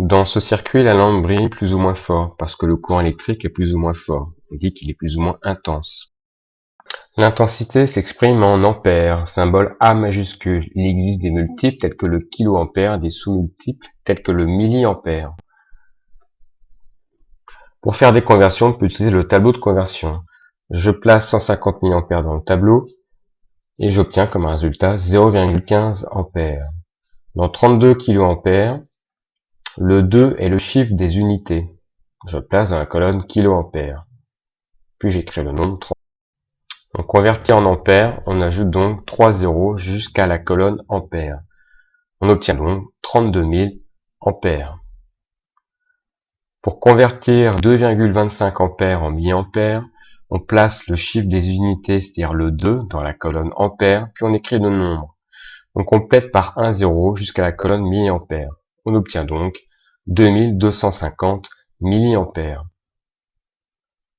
Dans ce circuit, la lampe brille plus ou moins fort parce que le courant électrique est plus ou moins fort. On dit qu'il est plus ou moins intense. L'intensité s'exprime en ampères, symbole A majuscule. Il existe des multiples tels que le kiloampère, des sous-multiples tels que le milliampère. Pour faire des conversions, on peut utiliser le tableau de conversion. Je place 150 mA dans le tableau et j'obtiens comme résultat 0,15 ampères. Dans 32 kA, le 2 est le chiffre des unités. Je le place dans la colonne kiloampère. Puis j'écris le nombre 30. On convertit en ampères, on ajoute donc 3 zéros jusqu'à la colonne ampère. On obtient donc 32 000 ampères. Pour convertir 2,25 ampères en milliampères, on place le chiffre des unités, c'est-à-dire le 2, dans la colonne ampère, puis on écrit le nombre. On complète par 1 zéro jusqu'à la colonne milliampère. On obtient donc 2250 milliampères.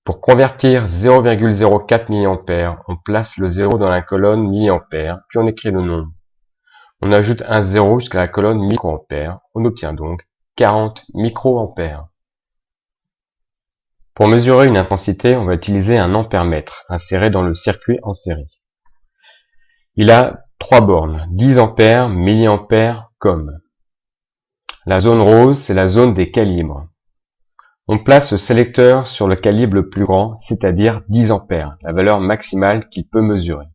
Pour convertir 0,04 milliampères, on place le 0 dans la colonne milliampère, puis on écrit le nombre. On ajoute un 0 jusqu'à la colonne microampère. On obtient donc 40 microampères. Pour mesurer une intensité, on va utiliser un ampèremètre inséré dans le circuit en série. Il a 3 bornes, 10 ampères, milliampères, comme. La zone rose, c'est la zone des calibres. On place le sélecteur sur le calibre le plus grand, c'est-à-dire 10 ampères, la valeur maximale qu'il peut mesurer.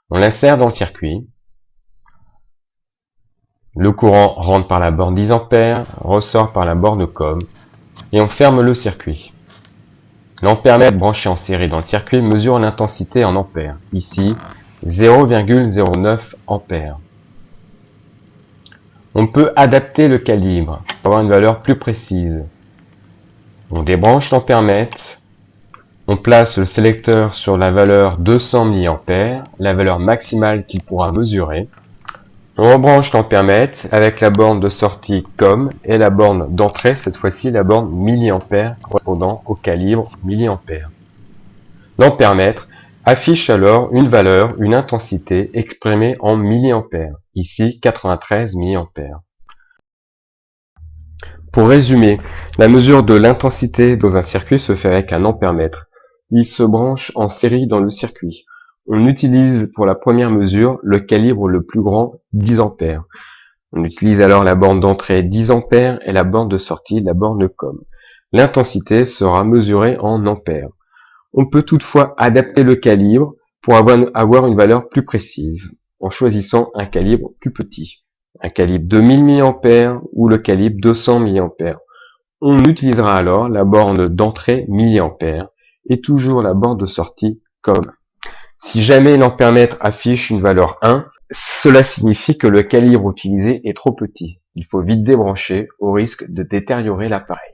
On l'insère dans le circuit. Le courant rentre par la borne 10 ampères, ressort par la borne com, et on ferme le circuit. L'ampèremètre branché en série dans le circuit mesure l'intensité en ampères, ici 0,09 ampères. On peut adapter le calibre pour avoir une valeur plus précise. On débranche l'ampèremètre, on place le sélecteur sur la valeur 200 mA, la valeur maximale qu'il pourra mesurer. On rebranche l'ampèremètre avec la borne de sortie COM et la borne d'entrée, cette fois-ci la borne milliampère correspondant au calibre milliampère. L'ampèremètre affiche alors une valeur, une intensité exprimée en milliampères, ici 93 milliampères. Pour résumer, la mesure de l'intensité dans un circuit se fait avec un ampèremètre. Il se branche en série dans le circuit. On utilise pour la première mesure le calibre le plus grand, 10 ampères. On utilise alors la borne d'entrée 10 ampères et la borne de sortie, la borne COM. L'intensité sera mesurée en ampères. On peut toutefois adapter le calibre pour avoir une valeur plus précise, en choisissant un calibre plus petit. Un calibre 2000 mA ou le calibre 200 mA. On utilisera alors la borne d'entrée milliampères et toujours la borne de sortie COM. Si jamais l'ampèremètre affiche une valeur 1, cela signifie que le calibre utilisé est trop petit. Il faut vite débrancher au risque de détériorer l'appareil.